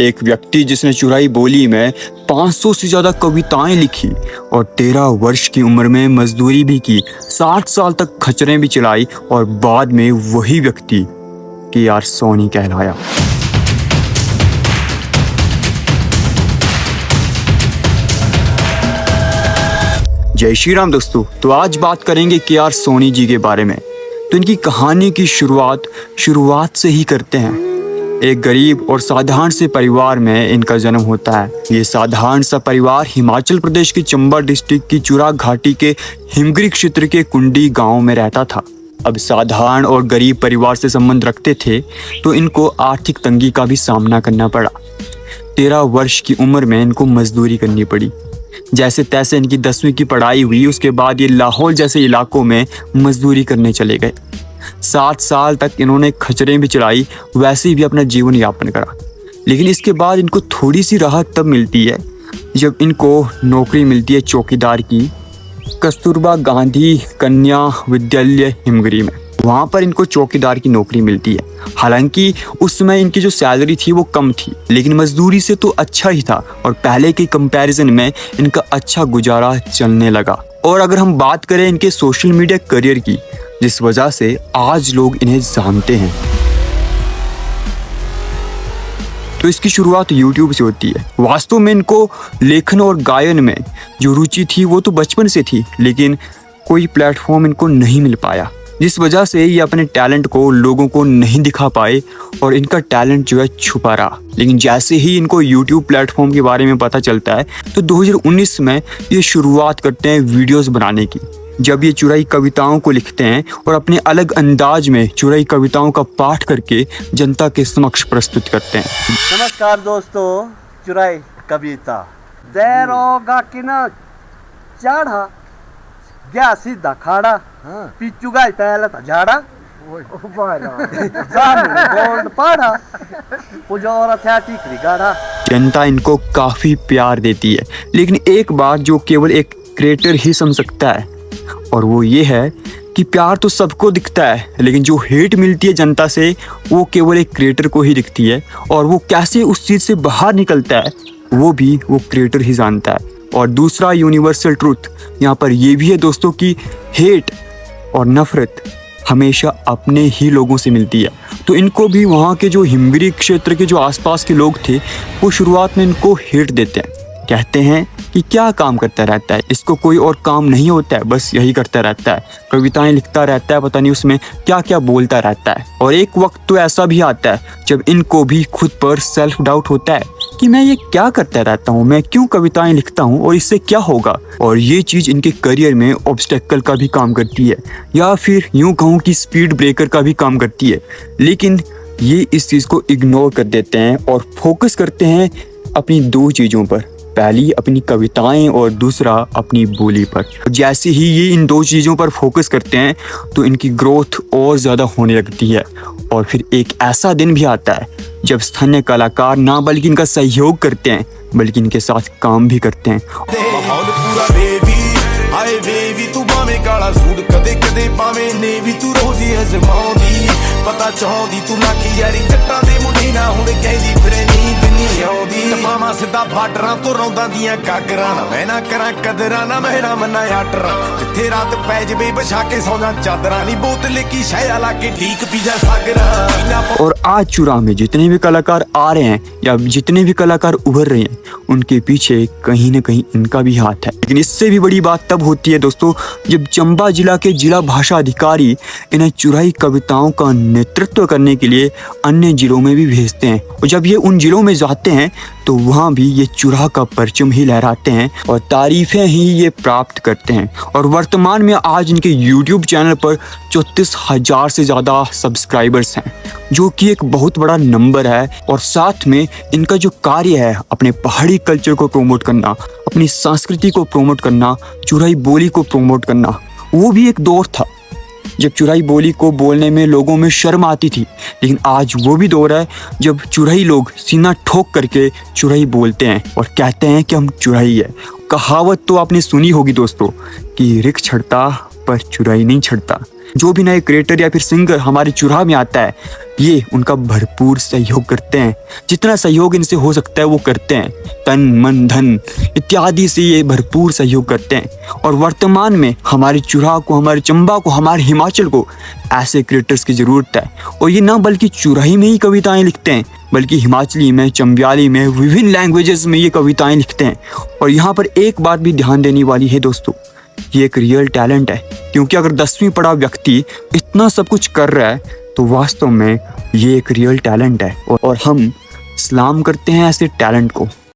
एक व्यक्ति जिसने चुराई बोली में 500 से ज्यादा कविताएं लिखी और 13 वर्ष की उम्र में मजदूरी भी की, 60 साल तक खच्चरें भी चलाई और बाद में वही व्यक्ति के.आर. सोनी कहलाया। जय श्री राम दोस्तों। तो आज बात करेंगे के.आर. सोनी जी के बारे में। तो इनकी कहानी की शुरुआत से ही करते हैं। एक गरीब और साधारण से परिवार में इनका जन्म होता है। ये साधारण सा परिवार हिमाचल प्रदेश के चंबा डिस्ट्रिक्ट की चुरा घाटी के हिमगिरी क्षेत्र के कुंडी गांव में रहता था। अब साधारण और गरीब परिवार से संबंध रखते थे तो इनको आर्थिक तंगी का भी सामना करना पड़ा। 13 वर्ष की उम्र में इनको मजदूरी करनी पड़ी। जैसे तैसे इनकी 10वीं की पढ़ाई हुई, उसके बाद ये लाहौल जैसे इलाकों में मजदूरी करने चले गए। 60 साल तक इन्होंने खच्चरें भी चलाई, वैसे भी अपना जीवन यापन करा। लेकिन इसके बाद इनको थोड़ी सी राहत तब मिलती है जब इनको नौकरी मिलती है चौकीदार की कस्तूरबा गांधी कन्या विद्यालय हिमगिरी में। वहाँ पर इनको चौकीदार की नौकरी मिलती है। हालांकि उस समय इनकी जो सैलरी थी वो कम थी, लेकिन मजदूरी से तो अच्छा ही था और पहले के कंपैरिजन में इनका अच्छा गुजारा चलने लगा। और अगर हम बात करें इनके सोशल मीडिया करियर की, जिस वजह से आज लोग इन्हें जानते हैं, तो इसकी शुरुआत यूट्यूब से होती है। वास्तव में इनको लेखन और गायन में जो रुचि थी वो तो बचपन से थी, लेकिन कोई प्लेटफॉर्म इनको नहीं मिल पाया, जिस वजह से ये अपने टैलेंट को लोगों को नहीं दिखा पाए और इनका टैलेंट जो है छुपा रहा। लेकिन जैसे ही इनको यूट्यूब प्लेटफॉर्म के बारे में पता चलता है तो 2019 में ये शुरुआत करते हैं वीडियोस बनाने की। जब ये चुराई कविताओं को लिखते हैं और अपने अलग अंदाज में चुराई कविताओं का पाठ करके जनता के समक्ष प्रस्तुत करते हैं। नमस्कार दोस्तों, चुराई कविता देरोगा कि ना चाढ़ा गया सीधा खाड़ा, पिचू गाय पहले था झाड़ा गोल्ड पाड़ा पुजोरा था टिकरी गाढ़ा। जनता इनको काफी प्यार देती है, लेकिन एक बात जो केवल एक क्रिएटर ही समझ सकता है, और वो ये है कि प्यार तो सबको दिखता है, लेकिन जो हेट मिलती है जनता से वो केवल एक क्रिएटर को ही दिखती है। और वो कैसे उस चीज से बाहर निकलता है वो भी वो क्रिएटर ही जानता है। और दूसरा यूनिवर्सल ट्रूथ यहाँ पर ये भी है दोस्तों कि हेट और नफरत हमेशा अपने ही लोगों से मिलती है। तो इनको भी वहाँ के जो हिमगिरी क्षेत्र के जो आसपास के लोग थे वो शुरुआत में इनको हेट देते हैं। कहते हैं कि क्या काम करता रहता है, इसको कोई और काम नहीं होता है, बस यही करता रहता है, कविताएं लिखता रहता है, पता नहीं उसमें क्या क्या बोलता रहता है। और एक वक्त तो ऐसा भी आता है जब इनको भी खुद पर सेल्फ डाउट होता है कि मैं ये क्या करता रहता हूँ, मैं क्यों कविताएं लिखता हूँ और इससे क्या होगा। और ये चीज़ इनके करियर में ऑब्स्टेकल का भी काम करती है, या फिर यूँ कहूँ कि स्पीड ब्रेकर का भी काम करती है। लेकिन ये इस चीज़ को इग्नोर कर देते हैं और फोकस करते हैं अपनी दो चीज़ों पर, पहली अपनी कविताएं और दूसरा अपनी बोली पर। जैसे ही ये इन दो चीज़ों पर फोकस करते हैं तो इनकी ग्रोथ और ज़्यादा होने लगती है। और फिर एक ऐसा दिन भी आता है जब स्थानीय कलाकार ना बल्कि इनका सहयोग करते हैं बल्कि इनके साथ काम भी करते हैं। पता चाहती तू ना कि यारी जट्टां दे मुंडे ना हुण कहदी फिरे नी दुनी आउंदी तमामा सिद्धा बार्डरां तो रौंदां दियां गागरां ना मैं ना करां कदरां ना मेरा मन्ना आटरां जिथे रात पै जवे बिछा के सौंदा चादरां नी बोतल की शैया ला के ढीक पीजा सागरां। और आज चुरा में जितने भी कलाकार आ रहे हैं या जितने भी कलाकार उभर रहे हैं उनके पीछे कहीं ना कहीं इनका भी हाथ है। लेकिन इससे भी बड़ी बात तब होती है दोस्तों जब चंबा जिला के जिला भाषा अधिकारी इन्हें चुराई कविताओं का नेतृत्व करने के लिए अन्य जिलों में भी भेजते हैं। और जब ये उन जिलों में जाते हैं तो वहाँ भी ये चुरा का परचम ही लहराते हैं और तारीफें ही ये प्राप्त करते हैं। और वर्तमान में आज इनके YouTube चैनल पर 34,000 से ज़्यादा सब्सक्राइबर्स हैं, जो कि एक बहुत बड़ा नंबर है। और साथ में इनका जो कार्य है अपने पहाड़ी कल्चर को प्रमोट करना, अपनी संस्कृति को प्रमोट करना, चुराई बोली को प्रमोट करना, वो भी एक दौर था जब चुराई बोली को बोलने में लोगों में शर्म आती थी। लेकिन आज वो भी दौर है जब चुराई लोग सीना ठोक करके चुराई बोलते हैं और कहते हैं कि हम चुराई है। कहावत तो आपने सुनी होगी दोस्तों कि रिख छड़ता पर चुराई नहीं छड़ता। जो भी नए क्रिएटर या फिर सिंगर हमारे चुराह में आता है, ये उनका भरपूर सहयोग करते हैं। जितना सहयोग इनसे हो सकता है वो करते हैं, तन मन धन इत्यादि से ये भरपूर सहयोग करते हैं। और वर्तमान में हमारे चुराह को, हमारे चंबा को, हमारे हिमाचल को ऐसे क्रिएटर्स की ज़रूरत है। और ये ना बल्कि चुराही में ही कविताएं लिखते हैं, बल्कि हिमाचली में, चंबियाली में, विभिन्न लैंग्वेजेस में ये कविताएं लिखते हैं। और यहाँ पर एक बात भी ध्यान देने वाली है दोस्तों, ये एक रियल टैलेंट है। क्योंकि अगर 10वीं पढ़ा व्यक्ति इतना सब कुछ कर रहा है तो वास्तव में ये एक रियल टैलेंट है। और हम सलाम करते हैं ऐसे टैलेंट को।